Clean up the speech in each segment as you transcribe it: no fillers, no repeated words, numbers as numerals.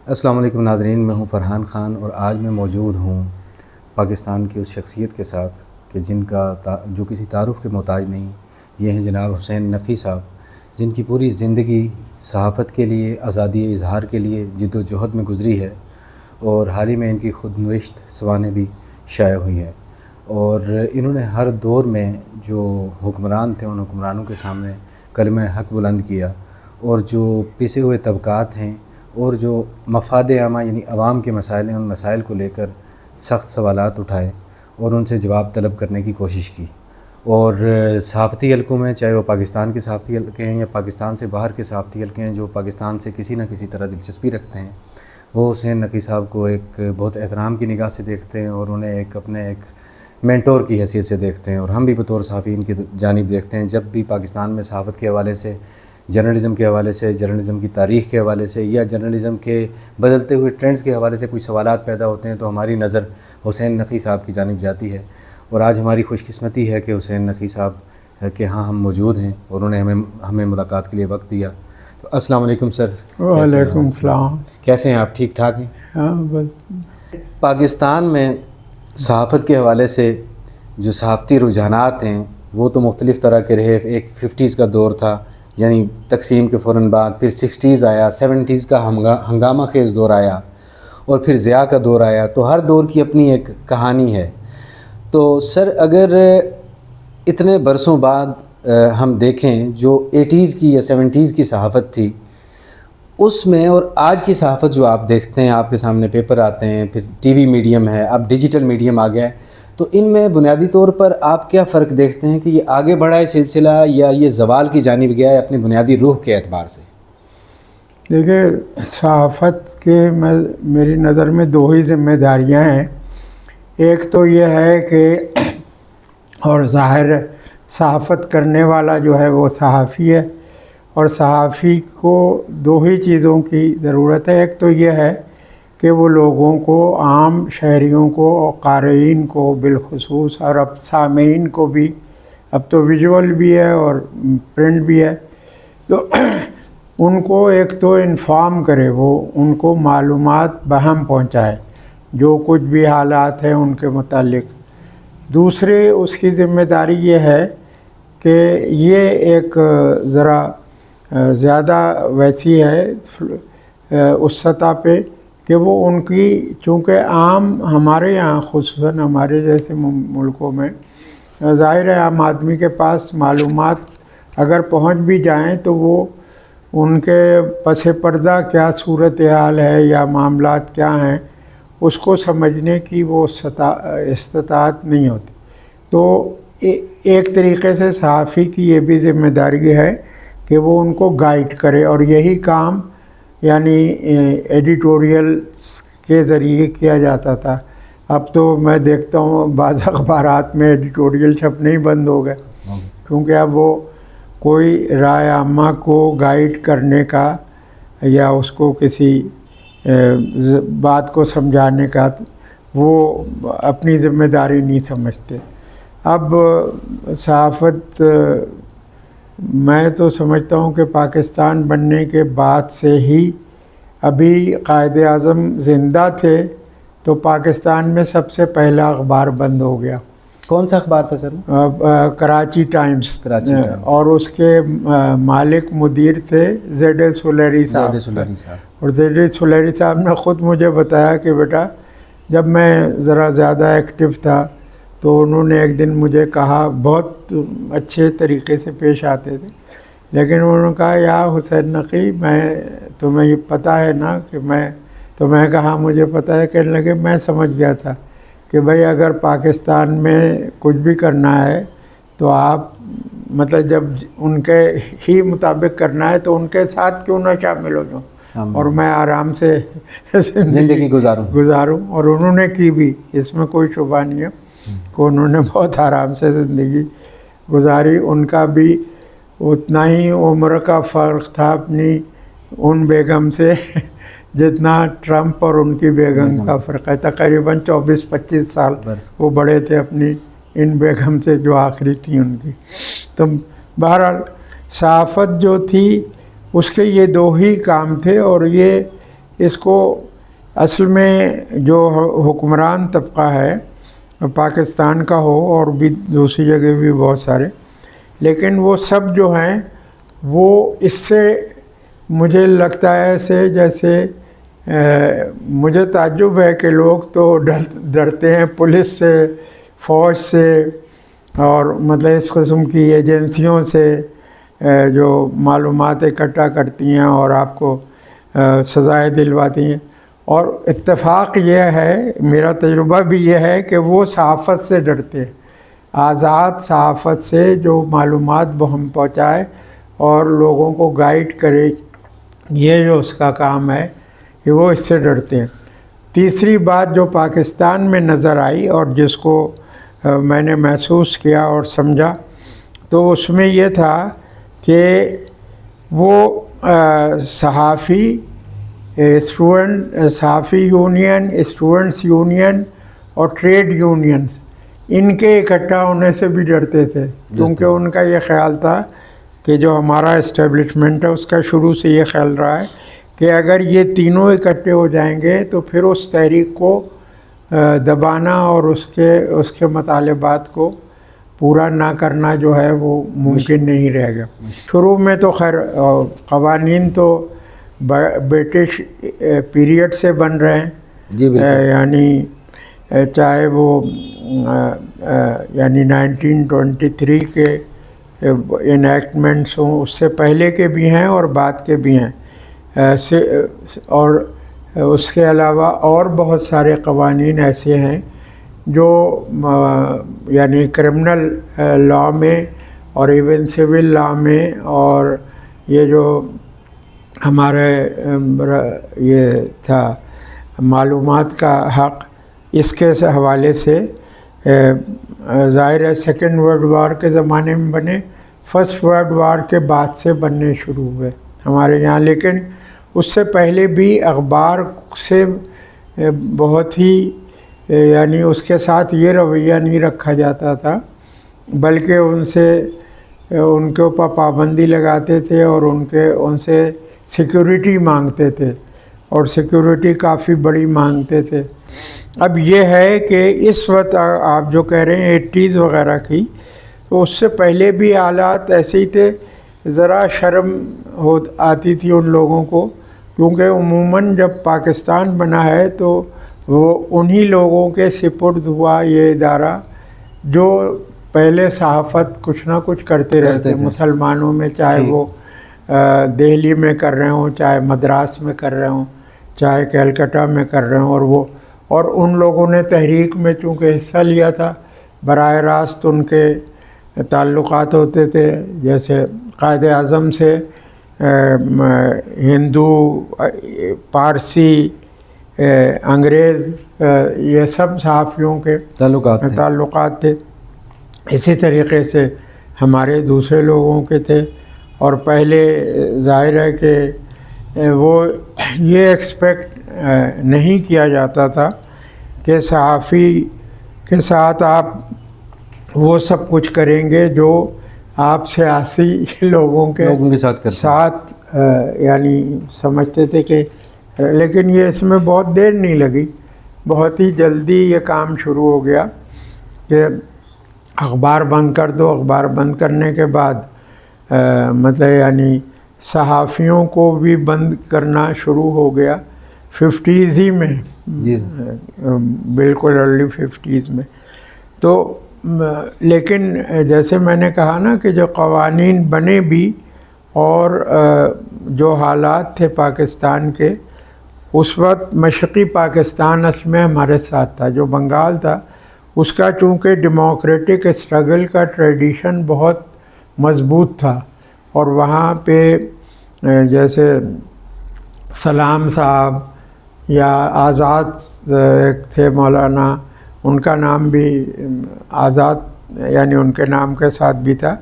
السلام علیکم ناظرین، میں ہوں فرحان خان اور آج میں موجود ہوں پاکستان کی اس شخصیت کے ساتھ کہ جو کسی تعارف کے محتاج نہیں. یہ ہیں جناب حسین نقی صاحب، جن کی پوری زندگی صحافت کے لیے، آزادی اظہار کے لیے جد و جہد میں گزری ہے، اور حال ہی میں ان کی خود نوشت سوانح بھی شائع ہوئی ہیں. اور انہوں نے ہر دور میں جو حکمران تھے ان حکمرانوں کے سامنے کلمہ حق بلند کیا، اور جو پسے ہوئے طبقات ہیں اور جو مفاد عامہ یعنی عوام کے مسائل ہیں، ان مسائل کو لے کر سخت سوالات اٹھائے اور ان سے جواب طلب کرنے کی کوشش کی. اور صحافتی حلقوں میں، چاہے وہ پاکستان کے صحافتی حلقے ہیں یا پاکستان سے باہر کے صحافتی حلقے ہیں جو پاکستان سے کسی نہ کسی طرح دلچسپی رکھتے ہیں، وہ حسین نقی صاحب کو ایک بہت احترام کی نگاہ سے دیکھتے ہیں اور انہیں اپنے مینٹور کی حیثیت سے دیکھتے ہیں. اور ہم بھی بطور صحافیین کی جانب دیکھتے ہیں، جب بھی پاکستان میں صحافت کے حوالے سے، جرنلزم کے حوالے سے، جرنلزم کی تاریخ کے حوالے سے یا جرنلزم کے بدلتے ہوئے ٹرینڈز کے حوالے سے کوئی سوالات پیدا ہوتے ہیں تو ہماری نظر حسین نقی صاحب کی جانب جاتی ہے. اور آج ہماری خوش قسمتی ہے کہ حسین نقی صاحب کے ہاں ہم موجود ہیں اور انہوں نے ہمیں ملاقات کے لیے وقت دیا. تو السلام علیکم سر. وعلیکم السلام. کیسے ہیں آپ؟ ٹھیک ٹھاک ہیں؟ ہاں بس. پاکستان میں صحافت کے حوالے سے جو صحافتی رجحانات ہیں وہ تو مختلف طرح کے رہے. ایک 50s کا دور تھا، یعنی تقسیم کے فوراً بعد، پھر 60s آیا، 70s کا ہنگامہ خیز دور آیا، اور پھر ضیاء کا دور آیا. تو ہر دور کی اپنی ایک کہانی ہے. تو سر، اگر اتنے برسوں بعد ہم دیکھیں جو 80s کی یا 70s کی صحافت تھی، اس میں اور آج کی صحافت جو آپ دیکھتے ہیں، آپ کے سامنے پیپر آتے ہیں، پھر ٹی وی میڈیم ہے، اب ڈیجیٹل میڈیم آ گیا ہے، تو ان میں بنیادی طور پر آپ کیا فرق دیکھتے ہیں کہ یہ آگے بڑھا ہے سلسلہ یا یہ زوال کی جانب گیا ہے اپنی بنیادی روح کے اعتبار سے؟ دیکھیں، صحافت کے میری نظر میں دو ہی ذمہ داریاں ہیں. ایک تو یہ ہے کہ، اور ظاہر صحافت کرنے والا جو ہے وہ صحافی ہے، اور صحافی کو دو ہی چیزوں کی ضرورت ہے. ایک تو یہ ہے کہ وہ لوگوں کو، عام شہریوں کو اور قارئین کو بالخصوص، اور اب سامعین کو بھی، اب تو ویژول بھی ہے اور پرنٹ بھی ہے، تو ان کو ایک تو انفارم کرے، وہ ان کو معلومات بہم پہنچائے جو کچھ بھی حالات ہیں ان کے متعلق. دوسرے اس کی ذمہ داری یہ ہے کہ یہ ایک ذرا زیادہ ویسی ہے اس سطح پہ کہ وہ ان کی، چونکہ عام ہمارے یہاں خصوصاً ہمارے جیسے ملکوں میں ظاہر ہے عام آدمی کے پاس معلومات اگر پہنچ بھی جائیں تو وہ ان کے پس پردہ کیا صورتحال ہے یا معاملات کیا ہیں اس کو سمجھنے کی وہ استطاعت نہیں ہوتی. تو ایک طریقے سے صحافی کی یہ بھی ذمہ داری ہے کہ وہ ان کو گائیڈ کرے، اور یہی کام یعنی ایڈیٹوریل کے ذریعے کیا جاتا تھا. اب تو میں دیکھتا ہوں بعض اخبارات میں ایڈیٹوریل چھپنے ہی بند ہو گئے، کیونکہ اب وہ کوئی رائے عامہ کو گائیڈ کرنے کا یا اس کو کسی بات کو سمجھانے کا وہ اپنی ذمہ داری نہیں سمجھتے. اب صحافت، میں تو سمجھتا ہوں کہ پاکستان بننے کے بعد سے ہی، ابھی قائد اعظم زندہ تھے تو پاکستان میں سب سے پہلا اخبار بند ہو گیا. کون سا اخبار تھا سر؟ کراچی ٹائمز. اور اس کے مالک مدیر تھے زیڈ اے سولیری صاحب. اور زیڈ اے سولیری صاحب نے خود مجھے بتایا کہ بیٹا، جب میں ذرا زیادہ ایکٹیو تھا تو انہوں نے ایک دن مجھے کہا، بہت اچھے طریقے سے پیش آتے تھے، لیکن انہوں نے کہا، یا حسین نقی، میں تمہیں یہ پتہ ہے نا کہ میں کہا مجھے پتہ ہے. کہنے لگے میں سمجھ گیا تھا کہ بھائی اگر پاکستان میں کچھ بھی کرنا ہے تو آپ، مطلب جب ان کے ہی مطابق کرنا ہے تو ان کے ساتھ کیوں نہ شامل ہو جاؤں اور میں آرام سے زندگی گزاروں. اور انہوں نے کی بھی، اس میں کوئی شبہ نہیں ہے کہ انہوں نے بہت آرام سے زندگی گزاری. ان کا بھی اتنا ہی عمر کا فرق تھا اپنی ان بیگم سے جتنا ٹرمپ اور ان کی بیگم کا فرق ہے. تقریباً 24-25 سال وہ بڑے تھے اپنی ان بیگم سے جو آخری تھی ان کی. تو بہرحال صحافت جو تھی اس کے یہ دو ہی کام تھے، اور یہ اس کو اصل میں جو حکمران طبقہ ہے پاکستان کا ہو اور بھی دوسری جگہ بھی بہت سارے، لیکن وہ سب جو ہیں وہ اس سے مجھے لگتا ہے ایسے جیسے مجھے تعجب ہے کہ لوگ تو ڈرتے ہیں پولیس سے، فوج سے، اور مطلب اس قسم کی ایجنسیوں سے جو معلومات اکٹھا کرتی ہیں اور آپ کو سزائیں دلواتی ہیں، اور اتفاق یہ ہے، میرا تجربہ بھی یہ ہے کہ وہ صحافت سے ڈرتے ہیں، آزاد صحافت سے جو معلومات ہم پہنچائے اور لوگوں کو گائیڈ کرے، یہ جو اس کا کام ہے کہ وہ اس سے ڈرتے ہیں۔ تیسری بات جو پاکستان میں نظر آئی اور جس کو میں نے محسوس کیا اور سمجھا، تو اس میں یہ تھا کہ وہ صحافی یونین، اسٹوڈنٹس یونین اور ٹریڈ یونینز، ان کے اکٹھا ہونے سے بھی ڈرتے تھے، کیونکہ ان کا یہ خیال تھا کہ جو ہمارا اسٹیبلشمنٹ ہے اس کا شروع سے یہ خیال رہا ہے کہ اگر یہ تینوں اکٹھے ہو جائیں گے تو پھر اس تحریک کو دبانا اور اس کے مطالبات کو پورا نہ کرنا جو ہے وہ ممکن نہیں رہے گا۔ شروع میں تو خیر قوانین تو برٹش پیریڈ سے بن رہے ہیں، جی بالکل، یعنی چاہے وہ یعنی 1923 کے انیکٹمنٹس ہوں، اس سے پہلے کے بھی ہیں اور بعد کے بھی ہیں، اور اس کے علاوہ اور بہت سارے قوانین ایسے ہیں جو یعنی کرمنل لاء میں اور ایون سول لاء میں، اور یہ جو ہمارے یہ تھا معلومات کا حق، اس کے حوالے سے ظاہر ہے سیکنڈ ورلڈ وار کے زمانے میں بنے، فرسٹ ورلڈ وار کے بعد سے بننے شروع ہوئے ہمارے یہاں، لیکن اس سے پہلے بھی اخبار سے بہت ہی یعنی اس کے ساتھ یہ رویہ نہیں رکھا جاتا تھا، بلکہ ان کے اوپر پابندی لگاتے تھے اور ان سے سیکیورٹی مانگتے تھے، اور سیکیورٹی کافی بڑی مانگتے تھے۔ اب یہ ہے کہ اس وقت آپ جو کہہ رہے ہیں 80s وغیرہ کی، تو اس سے پہلے بھی حالات ایسے ہی تھے، ذرا شرم آتی تھی ان لوگوں کو، کیونکہ عموماً جب پاکستان بنا ہے تو وہ انہی لوگوں کے سپرد ہوا یہ ادارہ جو پہلے صحافت کچھ نہ کچھ کرتے رہتے مسلمانوں میں، چاہے وہ دہلی میں کر رہے ہوں، چاہے مدراس میں کر رہے ہوں، چاہے کلکتہ میں کر رہے ہوں، اور ان لوگوں نے تحریک میں چونکہ حصہ لیا تھا، براہ راست ان کے تعلقات ہوتے تھے، جیسے قائد اعظم سے ہندو، پارسی، انگریز، یہ سب صحافیوں کے تعلقات تھے، اسی طریقے سے ہمارے دوسرے لوگوں کے تھے، اور پہلے ظاہر ہے کہ وہ یہ ایکسپیکٹ نہیں کیا جاتا تھا کہ صحافی کے ساتھ آپ وہ سب کچھ کریں گے جو آپ سیاسی لوگوں کے ساتھ یعنی سمجھتے تھے کہ، لیکن یہ اس میں بہت دیر نہیں لگی، بہت ہی جلدی یہ کام شروع ہو گیا کہ اخبار بند کر دو۔ اخبار بند کرنے کے بعد مطلب یعنی صحافیوں کو بھی بند کرنا شروع ہو گیا 50s ہی میں، بالکل ارلی 50s میں۔ تو لیکن جیسے میں نے کہا نا کہ جو قوانین بنے بھی اور جو حالات تھے پاکستان کے اس وقت، مشرقی پاکستان اصل میں ہمارے ساتھ تھا، جو بنگال تھا اس کا چونکہ ڈیموکریٹک اسٹرگل کا ٹریڈیشن بہت مضبوط تھا، اور وہاں پہ جیسے سلام صاحب یا آزاد تھے مولانا، ان کا نام بھی آزاد یعنی ان کے نام کے ساتھ بھی تھا،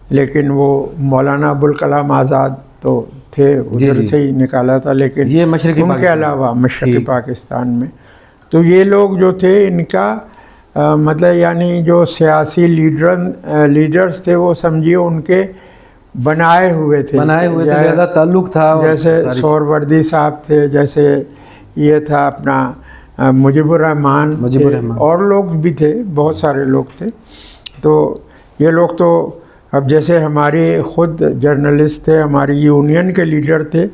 لیکن وہ مولانا ابوالکلام آزاد تو تھے، ادھر سے ہی نکالا تھا، لیکن یہ مشرقی ان کے علاوہ مشرقی پاکستان میں تو یہ لوگ جو تھے ان کا مطلب یعنی جو سیاسی لیڈرز تھے وہ سمجھیے ان کے بنائے ہوئے تھے، زیادہ تعلق تھا. جیسے سہروردی صاحب تھے، جیسے یہ تھا اپنا مجیب الرحمان، اور لوگ بھی تھے، بہت سارے لوگ تھے. تو یہ لوگ تو اب جیسے ہمارے خود جرنلسٹ تھے، ہماری یونین کے لیڈر تھے،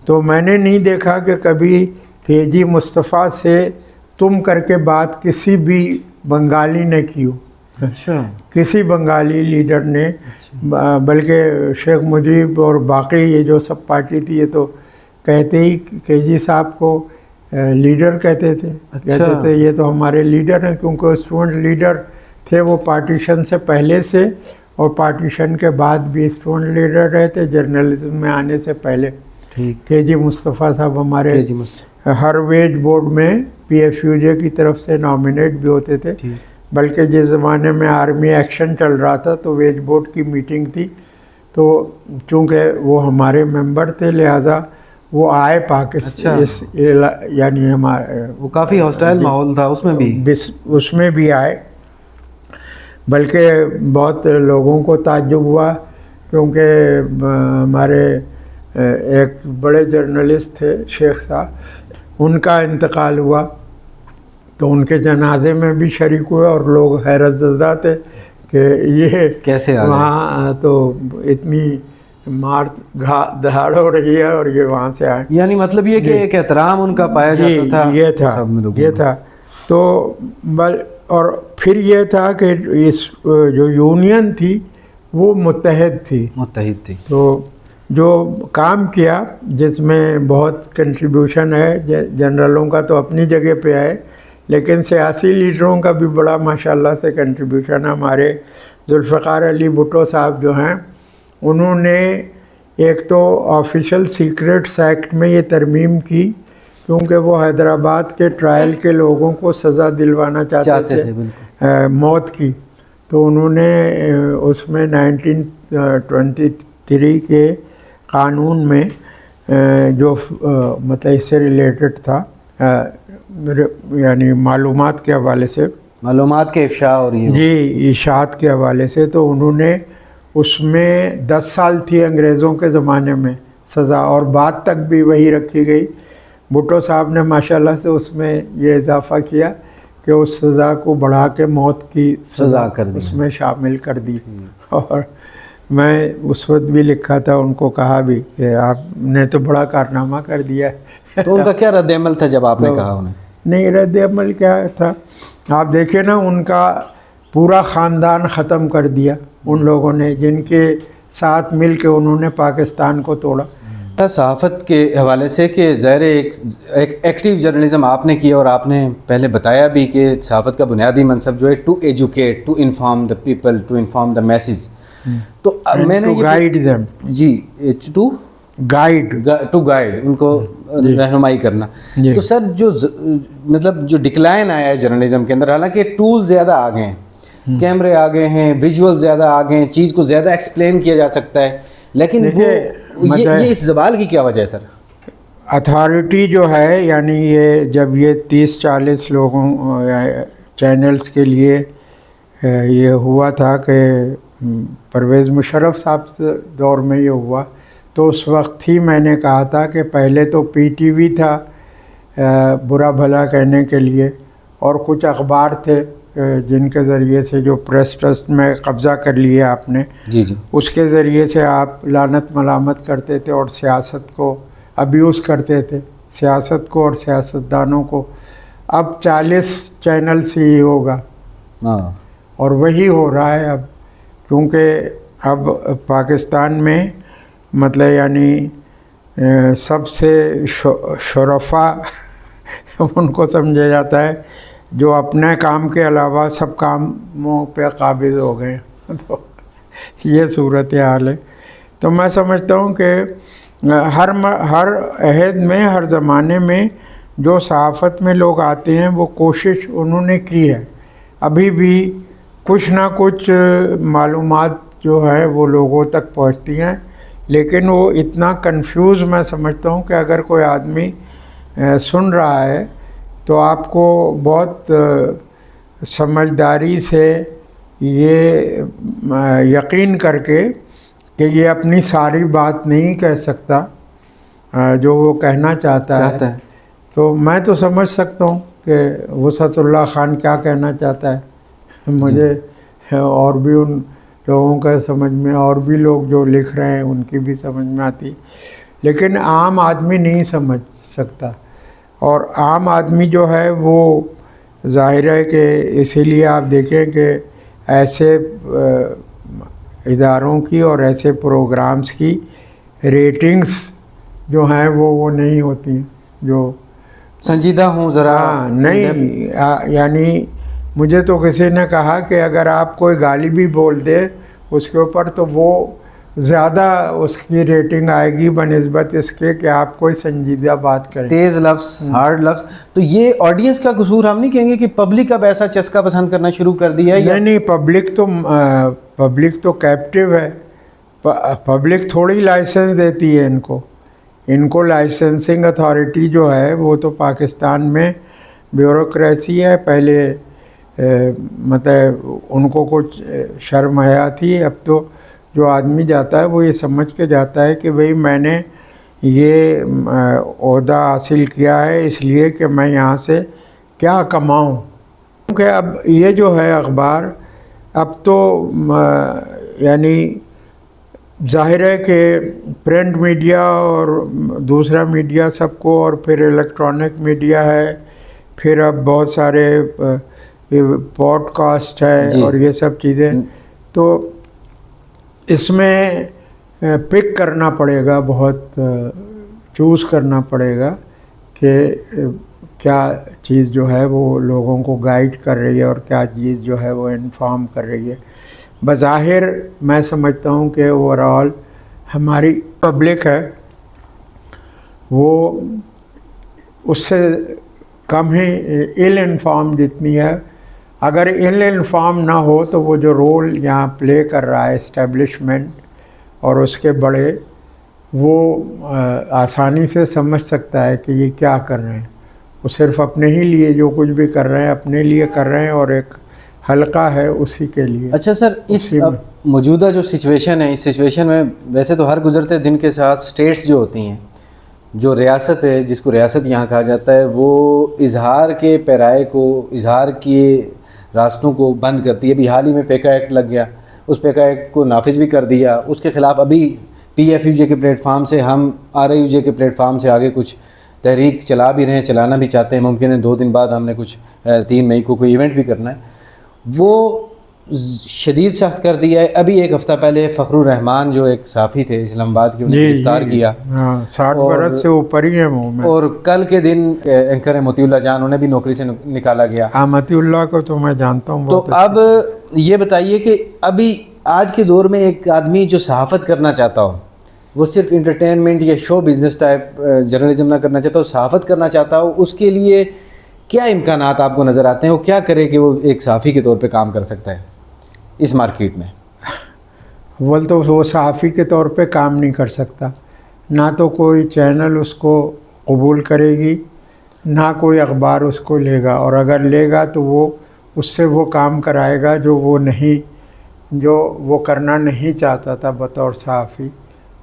تو میں نے نہیں دیکھا کہ کبھی کے جی مصطفیٰ سے تم کر کے بات کسی بھی بنگالی نے کی ہو. اچھا. کسی بنگالی لیڈر نے، بلکہ شیخ مجیب اور باقی یہ جو سب پارٹی تھی یہ تو کہتے ہی کے جی صاحب کو لیڈر کہتے تھے. کہتے تھے یہ تو ہمارے لیڈر ہیں، کیونکہ اسٹوڈنٹ لیڈر تھے وہ پارٹیشن سے پہلے سے، اور پارٹیشن کے بعد بھی اسٹوڈنٹ لیڈر رہے تھے جرنلزم میں آنے سے پہلے. کے جی مصطفیٰ صاحب ہمارے ہر ویج بورڈ میں پی ایف یو جے کی طرف سے نامنیٹ بھی ہوتے تھے. بلکہ جس زمانے میں آرمی ایکشن چل رہا تھا تو ویج بورڈ کی میٹنگ تھی، تو چونکہ وہ ہمارے ممبر تھے لہٰذا وہ آئے پاکستان. یعنی ہمارے وہ کافی ہاسٹائل ماحول تھا اس میں بھی آئے. بلکہ بہت لوگوں کو تعجب ہوا، کیونکہ ہمارے ایک بڑے جرنلسٹ تھے شیخ صاحب، ان کا انتقال ہوا تو ان کے جنازے میں بھی شریک ہوئے، اور لوگ حیرت زدہ تھے کہ یہ کیسے وہاں تو اتنی مار دھاڑ ہو رہی ہے اور یہ وہاں سے آئے. یعنی مطلب یہ کہ ایک احترام ان کا پایا جاتا تھا. یہ تھا. تو اور پھر یہ تھا کہ اس جو یونین تھی وہ متحد تھی. تو جو کام کیا جس میں بہت کنٹریبیوشن ہے، جنرلوں کا تو اپنی جگہ پہ ہے، لیکن سیاسی لیڈروں کا بھی بڑا ماشاءاللہ سے کنٹریبیوشن ہے. ہمارے ذوالفقار علی بھٹو صاحب جو ہیں، انہوں نے ایک تو آفیشل سیکریٹس ایکٹ میں یہ ترمیم کی، کیونکہ وہ حیدرآباد کے ٹرائل کے لوگوں کو سزا دلوانا چاہتے تھے موت کی. تو انہوں نے اس میں 1923 کے قانون میں جو مطلب اس سے ریلیٹڈ تھا، یعنی معلومات کے حوالے سے، معلومات کے افشاء اور اشاعت کے حوالے سے، تو انہوں نے اس میں 10 سال تھی انگریزوں کے زمانے میں سزا، اور بعد تک بھی وہی رکھی گئی. بھٹو صاحب نے ماشاءاللہ سے اس میں یہ اضافہ کیا کہ اس سزا کو بڑھا کے موت کی سزا اس میں شامل کر دی. اور میں اس وقت بھی لکھا تھا، ان کو کہا بھی کہ آپ نے تو بڑا کارنامہ کر دیا ہے. تو ان کا کیا رد عمل تھا جب آپ نے کہا انہیں؟ نہیں، رد عمل کیا تھا، آپ دیکھیں نا، ان کا پورا خاندان ختم کر دیا ان لوگوں نے، جن کے ساتھ مل کے انہوں نے پاکستان کو توڑا. صحافت کے حوالے سے کہ ظاہر ایک ایکٹیو جرنلزم آپ نے کیا، اور آپ نے پہلے بتایا بھی کہ صحافت کا بنیادی منصب جو ہے to educate, to inform the people, to inform the message. تو میں نے گائیڈ دیم، ٹو گائیڈ ان کو رہنمائی کرنا. تو سر جو مطلب جو ڈکلائن آیا ہے جرنلزم کے اندر، حالانکہ ٹول زیادہ آ گئے ہیں، کیمرے آ گئے ہیں، ویژول زیادہ آ گئے ہیں، چیز کو زیادہ ایکسپلین کیا جا سکتا ہے، لیکن یہ اس زوال کی کیا وجہ ہے سر؟ اتھارٹی جو ہے، یعنی یہ جب یہ 30-40 لوگوں چینلز کے لیے یہ ہوا تھا کہ پرویز مشرف صاحب دور میں یہ ہوا، تو اس وقت ہی میں نے کہا تھا کہ پہلے تو پی ٹی وی تھا برا بھلا کہنے کے لیے، اور کچھ اخبار تھے جن کے ذریعے سے جو پریس ٹرسٹ میں قبضہ کر لیا آپ نے، اس کے ذریعے سے آپ لعنت ملامت کرتے تھے اور سیاست کو ابیوز کرتے تھے، سیاست کو اور سیاستدانوں کو. اب 40 چینل سے ہی ہوگا، اور وہی ہو رہا ہے اب، کیونکہ اب پاکستان میں مطلب یعنی سب سے شرفا ان کو سمجھا جاتا ہے جو اپنے کام کے علاوہ سب کاموں پہ قابض ہو گئے. تو یہ صورتحال ہے. تو میں سمجھتا ہوں کہ ہر عہد میں، ہر زمانے میں جو صحافت میں لوگ آتے ہیں وہ کوشش انہوں نے کی ہے. ابھی بھی کچھ نہ کچھ معلومات جو ہیں وہ لوگوں تک پہنچتی ہیں، لیکن وہ اتنا کنفیوز میں سمجھتا ہوں کہ اگر کوئی آدمی سن رہا ہے تو آپ کو بہت سمجھداری سے یہ یقین کر کے کہ یہ اپنی ساری بات نہیں کہہ سکتا جو وہ کہنا چاہتا ہے. تو میں تو سمجھ سکتا ہوں کہ وسعت اللہ خان کیا کہنا چاہتا ہے. مجھے اور بھی ان لوگوں کا سمجھ میں، اور بھی لوگ جو لکھ رہے ہیں ان کی بھی سمجھ میں آتی، لیکن عام آدمی نہیں سمجھ سکتا. اور عام آدمی جو ہے وہ ظاہر ہے کہ اسی لیے آپ دیکھیں کہ ایسے اداروں کی اور ایسے پروگرامز کی ریٹنگز جو ہیں وہ نہیں ہوتی ہیں جو سنجیدہ ہوں ذرا. نہیں یعنی مجھے تو کسی نے کہا کہ اگر آپ کوئی گالی بھی بول دے اس کے اوپر تو وہ زیادہ اس کی ریٹنگ آئے گی بنسبت اس کے کہ آپ کوئی سنجیدہ بات کریں، تیز لفظ، ہارڈ لفظ. تو یہ آڈینس کا قصور ہم نہیں کہیں گے کہ پبلک اب ایسا چسکا پسند کرنا شروع کر دیا ہے؟ نہیں، پبلک تو کیپٹیو ہے. پبلک تھوڑی لائسنس دیتی ہے ان کو لائسنسنگ اتھارٹی جو ہے وہ تو پاکستان میں بیوروکریسی ہے. پہلے مطلب ان کو کچھ شرم حیا تھی، اب تو جو آدمی جاتا ہے وہ یہ سمجھ کے جاتا ہے کہ بھئی میں نے یہ عہدہ حاصل کیا ہے اس لیے کہ میں یہاں سے کیا کماؤں. کیونکہ اب یہ جو ہے اخبار اب تو یعنی ظاہر ہے کہ پرنٹ میڈیا اور دوسرا میڈیا سب کو، اور پھر الیکٹرانک میڈیا ہے، پھر اب بہت سارے پوڈ کاسٹ ہے اور یہ سب چیزیں، تو اس میں پک کرنا پڑے گا، بہت چوز کرنا پڑے گا کہ کیا چیز جو ہے وہ لوگوں کو گائیڈ کر رہی ہے اور کیا چیز جو ہے وہ انفارم کر رہی ہے. بظاہر میں سمجھتا ہوں کہ اوور آل ہماری پبلک ہے وہ اس سے کم ہی ایل انفارم جتنی ہے. اگر ایل انفارم نہ ہو تو وہ جو رول یہاں پلے کر رہا ہے اسٹیبلشمنٹ اور اس کے بڑے، وہ آسانی سے سمجھ سکتا ہے کہ یہ کیا کر رہے ہیں. وہ صرف اپنے ہی لیے جو کچھ بھی کر رہے ہیں اپنے لیے کر رہے ہیں، اور ایک حلقہ ہے اسی کے لیے. اچھا سر، اس موجودہ جو سچویشن ہے، اس سچویشن میں ویسے تو ہر گزرتے دن کے ساتھ اسٹیٹس جو ہوتی ہیں، جو ریاست ہے جس کو ریاست یہاں کہا جاتا ہے، وہ اظہار کے پیرائے کو، اظہار کے راستوں کو بند کرتی ہے. ابھی حال ہی میں پیکا ایکٹ لگ گیا، اس پیکا ایکٹ کو نافذ بھی کر دیا. اس کے خلاف ابھی پی ایف یو جے کے پلیٹ فارم سے، ہم آر اے یو جے کے پلیٹ فارم سے آگے کچھ تحریک چلا بھی رہے ہیں، چلانا بھی چاہتے ہیں. ممکن ہے 2 دن بعد ہم نے کچھ 3 مئی کو کوئی ایونٹ بھی کرنا ہے. وہ شدید سخت کر دیا ہے. ابھی ایک ہفتہ پہلے فخر الرحمان جو ایک صحافی تھے اسلام آباد کے، انہیں گرفتار کیا. 60 برس سے اوپر ہی ہے وہ. اور کل کے دن اینکر مطیع اللہ جان، انہیں بھی نوکری سے نکالا گیا. مطیع اللہ کو تو میں جانتا ہوں. تو اب یہ بتائیے کہ ابھی آج کے دور میں ایک آدمی جو صحافت کرنا چاہتا ہو، وہ صرف انٹرٹینمنٹ یا شو بزنس ٹائپ جرنلزم نہ کرنا چاہتا ہو، صحافت کرنا چاہتا ہو، اس کے لیے کیا امکانات آپ کو نظر آتے ہیں؟ وہ کیا کرے کہ وہ ایک صحافی کے طور پہ کام کر سکتا ہے اس مارکیٹ میں؟ اول تو وہ صحافی کے طور پہ کام نہیں کر سکتا، نہ تو کوئی چینل اس کو قبول کرے گی، نہ کوئی اخبار اس کو لے گا، اور اگر لے گا تو وہ اس سے وہ کام کرائے گا جو وہ کرنا نہیں چاہتا تھا بطور صحافی.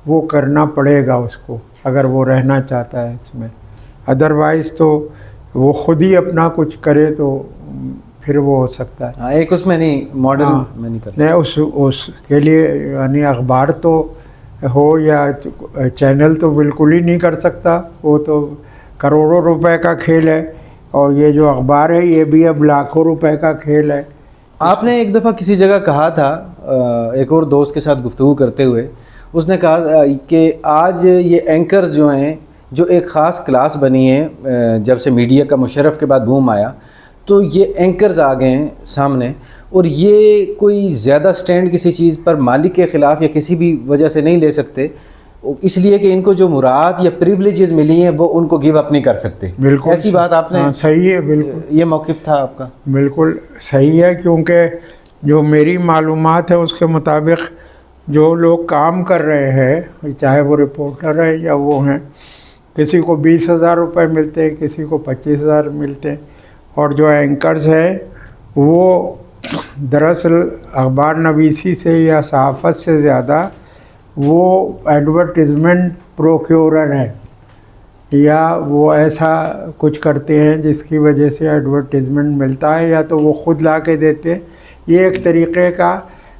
وہ کرنا پڑے گا اس کو اگر وہ رہنا چاہتا ہے اس میں. ادروائز تو وہ خود ہی اپنا کچھ کرے تو پھر وہ ہو سکتا ہے. ایک اس میں نہیں ماڈل میں نہیں کرتا. نہیں اس کے لیے یعنی اخبار تو ہو یا چینل تو بالکل ہی نہیں کر سکتا. وہ تو کروڑوں روپے کا کھیل ہے، اور یہ جو اخبار ہے یہ بھی اب لاکھوں روپے کا کھیل ہے. آپ نے ایک دفعہ کسی جگہ کہا تھا، ایک اور دوست کے ساتھ گفتگو کرتے ہوئے، اس نے کہا کہ آج یہ اینکرز جو ہیں، جو ایک خاص کلاس بنی ہے جب سے میڈیا کا مشرف کے بعد بوم آیا، تو یہ اینکرز آ گئے ہیں سامنے، اور یہ کوئی زیادہ سٹینڈ کسی چیز پر مالک کے خلاف یا کسی بھی وجہ سے نہیں لے سکتے، اس لیے کہ ان کو جو مراعات یا پریولیجز ملی ہیں وہ ان کو گیو اپ نہیں کر سکتے. بالکل ایسی بات آپ نے؟ صحیح ہے، بالکل یہ موقف تھا آپ کا؟ بالکل صحیح ہے، کیونکہ جو میری معلومات ہے اس کے مطابق جو لوگ کام کر رہے ہیں، چاہے وہ رپورٹر ہیں یا وہ ہیں، کسی کو 20,000 روپے ملتے ہیں، کسی کو 25,000 ملتے ہیں. اور جو اینکرز ہیں وہ دراصل اخبار نویسی سے یا صحافت سے زیادہ وہ ایڈورٹیزمنٹ پروکیورر ہے یا وہ ایسا کچھ کرتے ہیں جس کی وجہ سے ایڈورٹیزمنٹ ملتا ہے، یا تو وہ خود لا کے دیتے ہیں. یہ ایک طریقے کا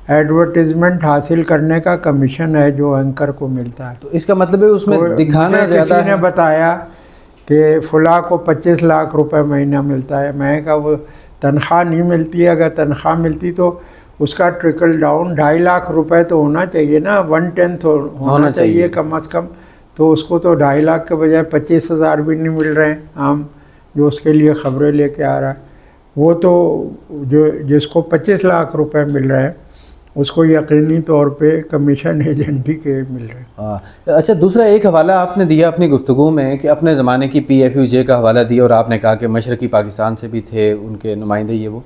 ایڈورٹیزمنٹ حاصل کرنے کا کمیشن ہے جو اینکر کو ملتا ہے. تو اس کا مطلب ہے اس میں دکھانا زیادہ ہے. کسی نے بتایا کہ فلاں کو 25 لاکھ روپے مہینہ ملتا ہے. میں کہا وہ تنخواہ نہیں ملتی ہے، اگر تنخواہ ملتی تو اس کا ٹرکل ڈاؤن 2.5 لاکھ روپے تو ہونا چاہیے نا، 1/10 ہونا چاہیے کم از کم. تو اس کو تو 2.5 لاکھ کے بجائے 25,000 بھی نہیں مل رہے ہیں عام جو اس کے لیے خبریں لے کے آ رہا ہے. وہ تو جو جس کو 25 لاکھ روپے مل رہے ہیں اس کو یقینی طور پہ کمیشن ایجنٹی کے مل رہے ہیں. اچھا، دوسرا ایک حوالہ آپ نے دیا اپنی گفتگو میں کہ اپنے زمانے کی PFUJ کا حوالہ دیا، اور آپ نے کہا کہ مشرقی پاکستان سے بھی تھے ان کے نمائندے. یہ وہ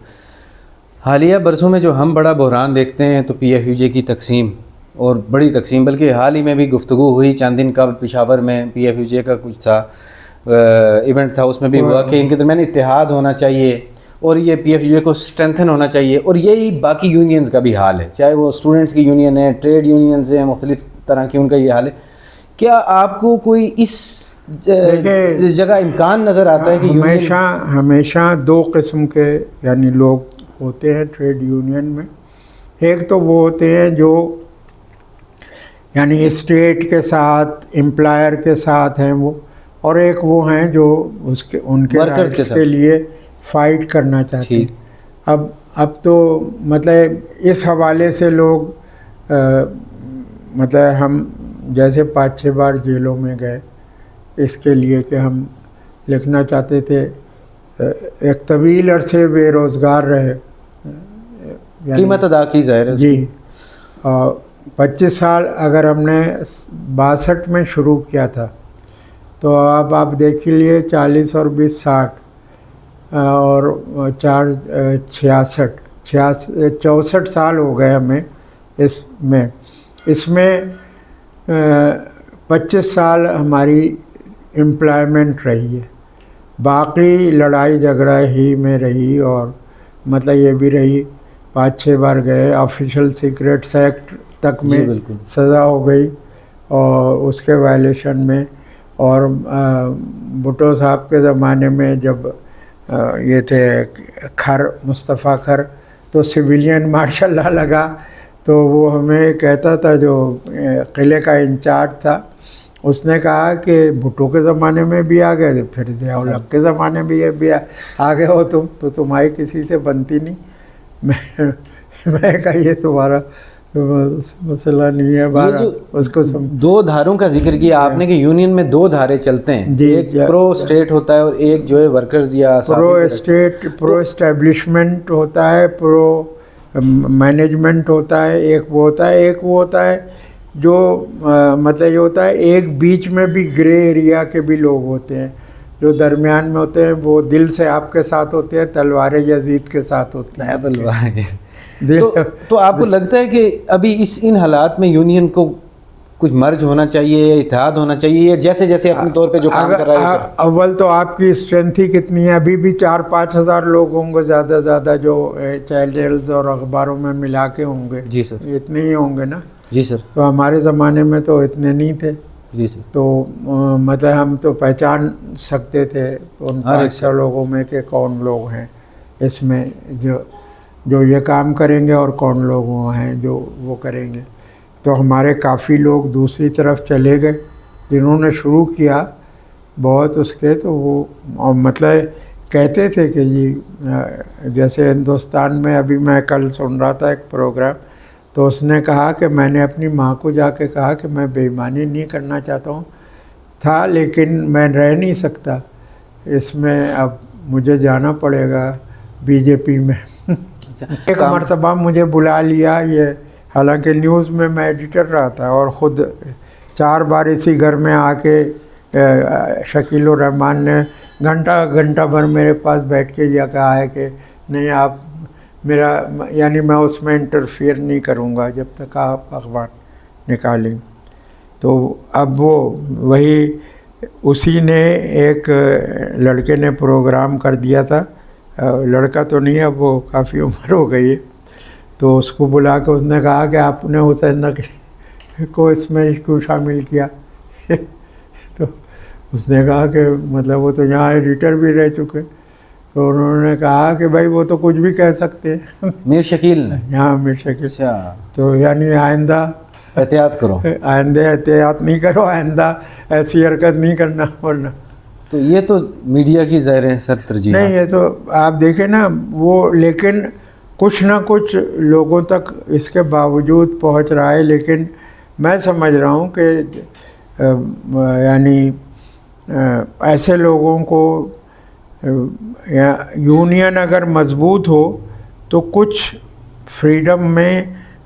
حالیہ برسوں میں جو ہم بڑا بحران دیکھتے ہیں تو PFUJ کی تقسیم، اور بڑی تقسیم، بلکہ حال ہی میں بھی گفتگو ہوئی چند دن قبل پشاور میں PFUJ کا کچھ تھا ایونٹ تھا، اس میں بھی ہوا کہ ان کے درمیان اتحاد ہونا چاہیے اور یہ PFUJ کو اسٹرینتھن ہونا چاہیے. اور یہی باقی یونینز کا بھی حال ہے، چاہے وہ اسٹوڈنٹس کی یونین ہے، ٹریڈ یونینز ہیں، مختلف طرح کی، ان کا یہ حال ہے. کیا آپ کو کوئی اس جگہ امکان نظر آتا ہے کہ ہمیشہ 2 قسم کے یعنی لوگ ہوتے ہیں ٹریڈ یونین میں؟ ایک تو وہ ہوتے ہیں جو یعنی اسٹیٹ کے ساتھ، امپلائر کے ساتھ ہیں وہ، اور ایک وہ ہیں جو ان کے رائٹس کے لیے فائٹ کرنا چاہتے ہیں. اب تو مطلب اس حوالے سے لوگ مطلب ہم جیسے 5-6 بار جیلوں میں گئے اس کے لیے کہ ہم لکھنا چاہتے تھے. ایک طویل عرصے بے روزگار رہے، قیمت ادا کی ظاہر ہے. جی، 25 سال اگر ہم نے 62 میں شروع کیا تھا تو اب آپ دیکھ لیے 40 اور 20 60 اور 4 66 64 سال ہو گئے ہمیں اس میں 25 سال ہماری امپلائمنٹ رہی ہے، باقی لڑائی جھگڑا ہی میں رہی. اور مطلب یہ بھی رہی 5-6 بار گئے، آفیشل سیکریٹس ایکٹ تک میں سزا ہو گئی اور اس کے وائلیشن میں. اور بھٹو صاحب کے زمانے میں جب یہ تھے مصطفیٰ کھر، تو سویلین مارشل لا لگا تو وہ ہمیں کہتا تھا، جو قلعے کا انچارج تھا، اس نے کہا کہ بھٹو کے زمانے میں بھی آ گئے، پھر ضیاء الحق کے زمانے میں بھی آ گئے ہو تم تو تمہاری کسی سے بنتی نہیں. میں کہا یہ تمہارا مسئلہ نہیں ہے. بارہ اس کو 2 دھاروں کا ذکر کیا آپ نے کہ یونین میں 2 دھارے چلتے ہیں، ایک پرو اسٹیٹ ہوتا ہے اور ایک جو ہے ورکرز یا پرو اسٹیٹ، پرو اسٹیبلشمنٹ ہوتا ہے، پرو مینجمنٹ ہوتا ہے. ایک وہ ہوتا ہے جو مطلب یہ ہوتا ہے ایک بیچ میں بھی گرے ایریا کے بھی لوگ ہوتے ہیں جو درمیان میں ہوتے ہیں. وہ دل سے آپ کے ساتھ ہوتے ہیں، تلوار یزید کے ساتھ ہوتے ہیں. تو آپ کو لگتا ہے کہ ابھی ان حالات میں یونین کو کچھ مرج ہونا چاہیے یا اتحاد ہونا چاہیے، یا جیسے جیسے اپنے طور پہ جو کام کر رہا ہے؟ اول تو آپ کی اسٹرینتھ ہی کتنی ہے؟ ابھی بھی 4-5 ہزار لوگ ہوں گے زیادہ سے زیادہ جو چینلز اور اخباروں میں ملا کے ہوں گے. جی سر. اتنے ہی ہوں گے نا؟ جی سر. تو ہمارے زمانے میں تو اتنے نہیں تھے. جی سر. تو مطلب ہم تو پہچان سکتے تھے ان 500 لوگوں میں کہ کون لوگ ہیں اس میں جو یہ کام کریں گے اور کون لوگ وہ ہیں جو وہ کریں گے. تو ہمارے کافی لوگ دوسری طرف چلے گئے جنہوں نے شروع کیا بہت اس کے. تو وہ مطلب کہتے تھے کہ جی جیسے ہندوستان میں ابھی میں کل سن رہا تھا ایک پروگرام، تو اس نے کہا کہ میں نے اپنی ماں کو جا کے کہا کہ میں بے ایمانی نہیں کرنا چاہتا ہوں تھا، لیکن میں رہ نہیں سکتا اس میں، اب مجھے جانا پڑے گا BJP میں. ایک مرتبہ مجھے بلا لیا، یہ حالانکہ نیوز میں ایڈیٹر رہا تھا، اور خود 4 بار اسی گھر میں آ کے شکیل الرحمان نے گھنٹہ بھر میرے پاس بیٹھ کے یہ کہا ہے کہ نہیں آپ میرا یعنی میں اس میں انٹرفیئر نہیں کروں گا جب تک آپ اخبار نکالیں. تو اب وہی اسی نے ایک لڑکے نے پروگرام کر دیا تھا، لڑکا تو نہیں، اب وہ کافی عمر ہو گئی ہے، تو اس کو بلا کے اس نے کہا کہ آپ نے حسین کو اس میں کیوں شامل کیا؟ تو اس نے کہا کہ مطلب وہ تو یہاں ایڈیٹر بھی رہ چکے. تو انہوں نے کہا کہ بھائی وہ تو کچھ بھی کہہ سکتے ہیں. میر شکیل نے؟ یہاں میر شکیل. اچھا. تو یعنی آئندہ احتیاط کرو. آئندہ احتیاط نہیں کرو، آئندہ ایسی حرکت نہیں کرنا. ورنہ تو یہ تو میڈیا کی ظاہر ہے سر ترجیح نہیں، یہ تو آپ دیکھیں نا وہ، لیکن کچھ نہ کچھ لوگوں تک اس کے باوجود پہنچ رہا ہے. لیکن میں سمجھ رہا ہوں کہ یعنی ایسے لوگوں کو یونین اگر مضبوط ہو تو کچھ فریڈم میں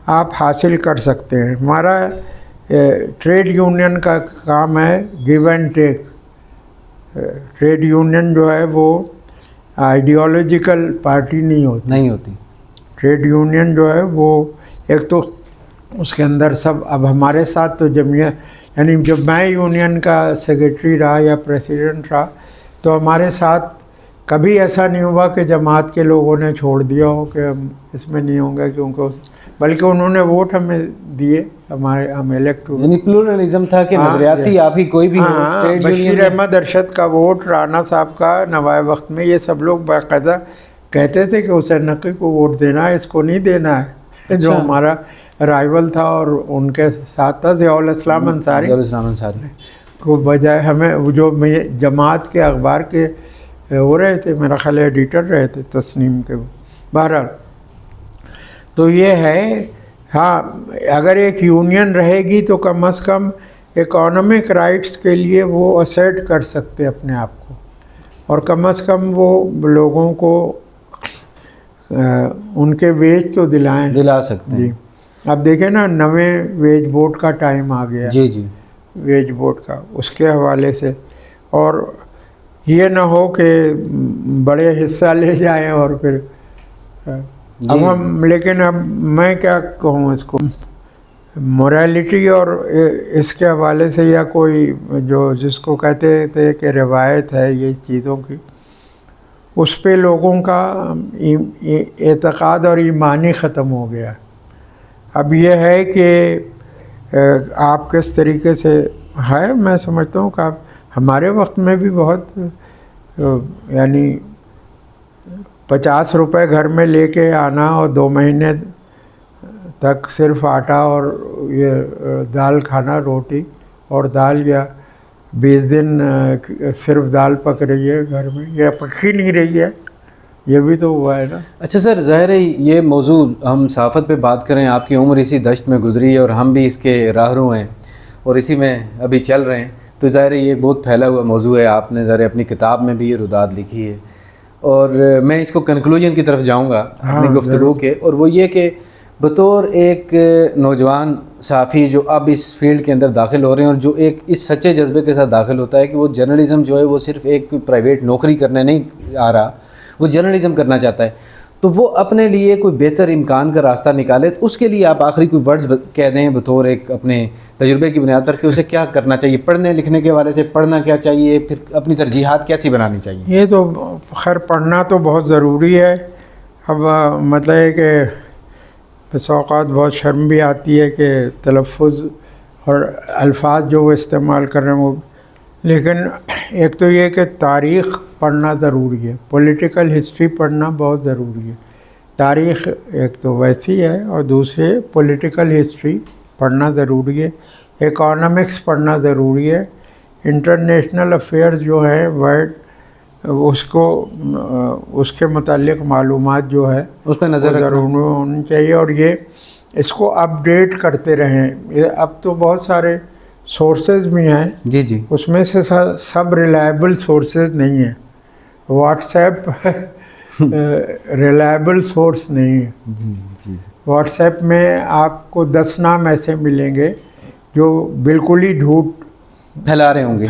آپ حاصل کر سکتے ہیں. ہمارا ٹریڈ یونین کا کام ہے give and take. Trade union جو ہے وہ آئیڈیالوجیکل پارٹی نہیں ہوتی. ٹریڈ یونین جو ہے وہ ایک تو اس کے اندر سب، اب ہمارے ساتھ تو جمعیت، یعنی جب میں یونین کا سیکریٹری رہا یا پریسیڈنٹ رہا تو ہمارے ساتھ کبھی ایسا نہیں ہوا کہ جماعت کے لوگوں نے چھوڑ دیا ہو کہ ہم اس میں نہیں ہوں گے، کیونکہ بلکہ انہوں نے ووٹ ہمیں دیے، ہم الیکٹ ہوئے. یعنی پلورلزم تھا کہ نظریاتی آپ ہی کوئی بھی ہو. بشیر احمد ارشد کا ووٹ، رانا صاحب کا نوائے وقت میں، یہ سب لوگ باقاعدہ کہتے تھے کہ حسین نقوی کو ووٹ دینا ہے، اس کو نہیں دینا ہے. جو ہمارا رائیول تھا اور ان کے ساتھ تھا ضیاء الاسلام انصاری کو بجائے ہمیں، جو جماعت کے اخبار کے ہو رہے تھے، میرا خیال ایڈیٹر رہے تھے تسنیم کے. بہرحال تو یہ ہے، ہاں اگر ایک یونین رہے گی تو کم از کم اکانومک رائٹس کے لیے وہ اسرٹ کر سکتے اپنے آپ کو، اور کم از کم وہ لوگوں کو ان کے ویج تو دلا سکتے ہیں. جی اب دیکھیں نا، نویں ویج بورڈ کا ٹائم آ گیا. جی ویج بورڈ کا، اس کے حوالے سے، اور یہ نہ ہو کہ بڑے حصہ لے جائیں اور پھر اب ہم، لیکن اب میں کیا کہوں اس کو، موریلٹی اور اس کے حوالے سے، یا کوئی جو جس کو کہتے تھے کہ روایت ہے یہ چیزوں کی، اس پہ لوگوں کا اعتقاد اور ایمانی ختم ہو گیا. اب یہ ہے کہ آپ کس طریقے سے ہے، میں سمجھتا ہوں کہ ہمارے وقت میں بھی بہت، یعنی 50 روپے گھر میں لے کے آنا اور 2 مہینے تک صرف آٹا اور یہ دال کھانا، روٹی اور دال، یا 20 دن صرف دال پک رہی ہے گھر میں، یا پکی نہیں رہی ہے، یہ بھی تو ہوا ہے نا. اچھا سر، ظاہر ہے یہ موضوع ہم صحافت پہ بات کریں، آپ کی عمر اسی دشت میں گزری ہے اور ہم بھی اس کے راہرو ہیں اور اسی میں ابھی چل رہے ہیں، تو ظاہر ہے یہ بہت پھیلا ہوا موضوع ہے. آپ نے ظاہر اپنی کتاب میں بھی یہ رداد لکھی ہے، اور میں اس کو کنکلوژن کی طرف جاؤں گا اپنی گفتگو کے، اور وہ یہ کہ بطور ایک نوجوان صحافی جو اب اس فیلڈ کے اندر داخل ہو رہے ہیں، اور جو ایک اس سچے جذبے کے ساتھ داخل ہوتا ہے کہ وہ جرنلزم جو ہے وہ صرف ایک پرائیویٹ نوکری کرنے نہیں آ رہا، وہ جرنلزم کرنا چاہتا ہے، تو وہ اپنے لیے کوئی بہتر امکان کا راستہ نکالے. اس کے لیے آپ آخری کوئی ورڈز کہہ دیں بطور ایک اپنے تجربے کی بنیاد پر کہ اسے کیا کرنا چاہیے، پڑھنے لکھنے کے حوالے سے پڑھنا کیا چاہیے، پھر اپنی ترجیحات کیسی بنانی چاہیے. یہ تو خیر پڑھنا تو بہت ضروری ہے. اب مطلب ہے کہ بس اوقات بہت شرم بھی آتی ہے کہ تلفظ اور الفاظ جو وہ استعمال کر رہے ہیں وہ، لیکن ایک تو یہ کہ تاریخ پڑھنا ضروری ہے، پولیٹیکل ہسٹری پڑھنا بہت ضروری ہے. تاریخ ایک تو ویسی ہے، اور دوسرے پولیٹیکل ہسٹری پڑھنا ضروری ہے، اکانومکس پڑھنا ضروری ہے، انٹرنیشنل افیئرز جو ہیں ورلڈ، اس کو اس کے متعلق معلومات جو ہے اس پہ نظر ضرور ہونی چاہیے، اور یہ اس کو اپ ڈیٹ کرتے رہیں. اب تو بہت سارے سورسز بھی ہیں، جی اس میں سے سب ریلائبل سورسز نہیں ہیں. واٹس ایپ ریلائبل سورس نہیں ہے. جی واٹس ایپ میں آپ کو 10 نام ایسے ملیں گے جو بالکل ہی جھوٹ پھیلا رہے ہوں گے،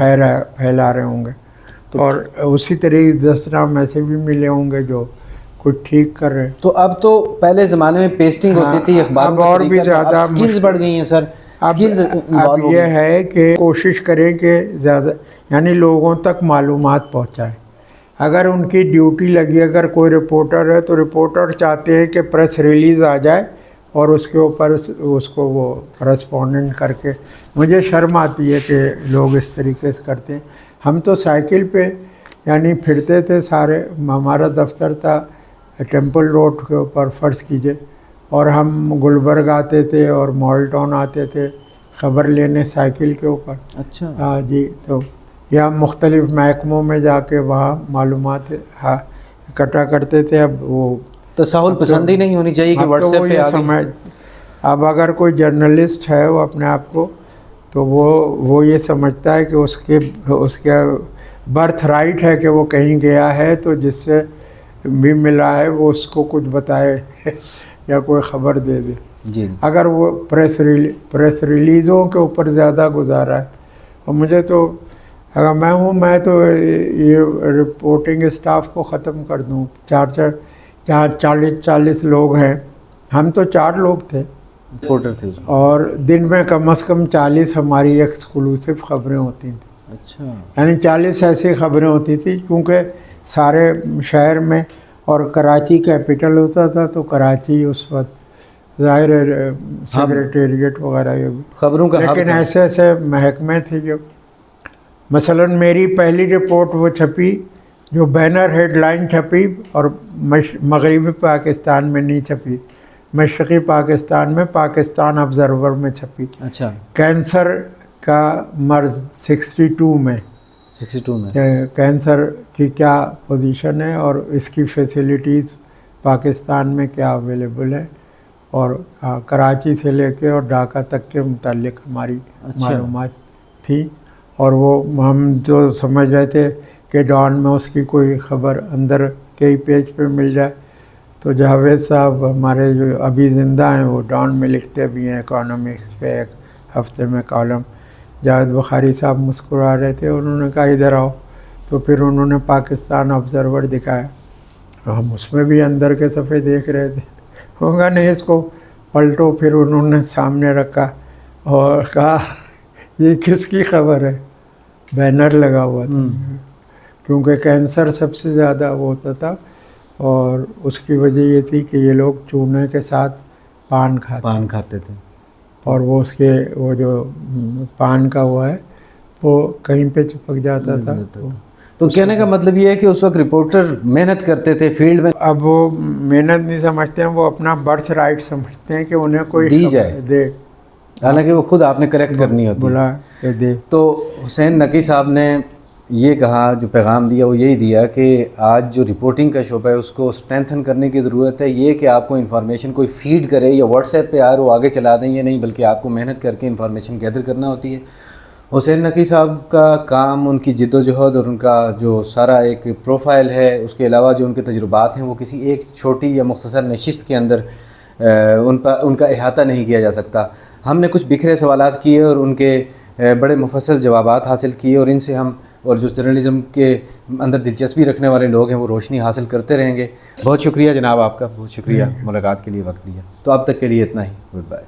اور اسی طرح 10 نام ایسے بھی ملے ہوں گے جو کچھ ٹھیک کر رہے ہیں. تو اب تو پہلے زمانے میں پیسٹنگ ہوتی تھی اخباروں اب اور بھی زیادہ سکلز بڑھ گئی ہیں سر. اب یہ ہے کہ کوشش کریں کہ زیادہ، یعنی لوگوں تک معلومات پہنچائیں. اگر ان کی ڈیوٹی لگی، اگر کوئی رپورٹر ہے تو رپورٹر چاہتے ہیں کہ پریس ریلیز آ جائے اور اس کے اوپر اس کو وہ کرسپونڈنٹ کر کے. مجھے شرم آتی ہے کہ لوگ اس طریقے سے کرتے ہیں. ہم تو سائیکل پہ یعنی پھرتے تھے سارے. ہمارا دفتر تھا ٹیمپل روڈ کے اوپر فرض کیجئے, اور ہم گلبرگ آتے تھے اور مال ٹاؤن آتے تھے خبر لینے سائیکل کے اوپر. اچھا. ہاں جی. تو یا مختلف محکموں میں جا کے وہاں معلومات اکٹھا کرتے تھے. اب وہ تساہل پسندی نہیں ہونی چاہیے کہ واٹس ایپ پہ آ گئی. اب اگر کوئی جرنلسٹ ہے وہ اپنے آپ کو, تو وہ یہ سمجھتا ہے کہ اس کے برتھ رائٹ ہے کہ وہ کہیں گیا ہے, تو جس سے بھی ملا ہے وہ اس کو کچھ بتائے یا کوئی خبر دے دے. جی. اگر وہ پریس ریلیزوں کے اوپر زیادہ گزارا ہے. اور مجھے تو اگر میں تو یہ رپورٹنگ اسٹاف کو ختم کر دوں. جہاں 40 لوگ ہیں, ہم تو 4 لوگ تھے رپورٹر تھے, اور دن میں کم از کم 40 ہماری ایکسکلوسیو خبریں ہوتی تھیں. اچھا. یعنی 40 ایسی خبریں ہوتی تھیں, کیونکہ سارے شہر میں, اور کراچی کیپٹل ہوتا تھا تو کراچی اس وقت ظاہر سیکریٹریٹ وغیرہ یہ بھی خبروں کا. لیکن ایسے محکمے تھے جو, مثلاً میری پہلی رپورٹ وہ چھپی جو بینر ہیڈ لائن چھپی, اور مغربی پاکستان میں نہیں چھپی, مشرقی پاکستان میں پاکستان آبزرور میں چھپی. اچھا. کینسر کا مرض 62 میں کینسر کی کیا پوزیشن ہے اور اس کی فیسلٹیز پاکستان میں کیا اویلیبل ہے, اور کراچی سے لے کے اور ڈھاکہ تک کے متعلق ہماری معلومات تھی. اور وہ ہم جو سمجھ رہے تھے کہ ڈان میں اس کی کوئی خبر اندر کئی پیج پہ مل جائے, تو جاوید صاحب ہمارے جو ابھی زندہ ہیں وہ ڈان میں لکھتے بھی ہیں اکانومکس پہ ایک ہفتے میں کالم. جاوید بخاری صاحب مسکرا رہے تھے, انہوں نے کہا ادھر آؤ, تو پھر انہوں نے پاکستان آبزرور دکھایا, ہم اس میں بھی اندر کے صفحے دیکھ رہے تھے. ہوگا نہیں اس کو پلٹو. پھر انہوں نے سامنے رکھا اور کہا یہ کس کی خبر ہے, بینر لگا ہوا تھا, کیونکہ کینسر سب سے زیادہ وہ ہوتا تھا, اور اس کی وجہ یہ تھی کہ یہ لوگ چونے کے ساتھ پان کھاتے تھے, اور وہ اس کے وہ جو پان کا وہ ہے وہ کہیں پہ چپک جاتا تھا. تو کہنے کا مطلب یہ ہے کہ اس وقت رپورٹر محنت کرتے تھے فیلڈ میں. اب وہ محنت نہیں سمجھتے ہیں, وہ اپنا برتھ رائٹ سمجھتے ہیں کہ انہیں کوئی دی جائے, دے, حالانکہ وہ خود آپ نے کریکٹ کرنی ہوتی بلا کہ دے. تو حسین نقی صاحب نے یہ کہا, جو پیغام دیا وہ یہی دیا کہ آج جو رپورٹنگ کا شعبہ ہے اس کو اسٹرینتھن کرنے کی ضرورت ہے. یہ کہ آپ کو انفارمیشن کوئی فیڈ کرے یا واٹس ایپ پہ وہ آگے چلا دیں یہ نہیں, بلکہ آپ کو محنت کر کے انفارمیشن گیدر کرنا ہوتی ہے. حسین نقی صاحب کا کام, ان کی جد و جہد اور ان کا جو سارا ایک پروفائل ہے, اس کے علاوہ جو ان کے تجربات ہیں, وہ کسی ایک چھوٹی یا مختصر نشست کے اندر ان کا احاطہ نہیں کیا جا سکتا. ہم نے کچھ بکھرے سوالات کیے اور ان کے بڑے مفصل جوابات حاصل کیے, اور ان سے ہم اور جو جرنلزم کے اندر دلچسپی رکھنے والے لوگ ہیں وہ روشنی حاصل کرتے رہیں گے. بہت شکریہ جناب آپ کا, بہت شکریہ ملاقات کے لیے وقت دیا. تو اب تک کے لیے اتنا ہی, گڈ بائے.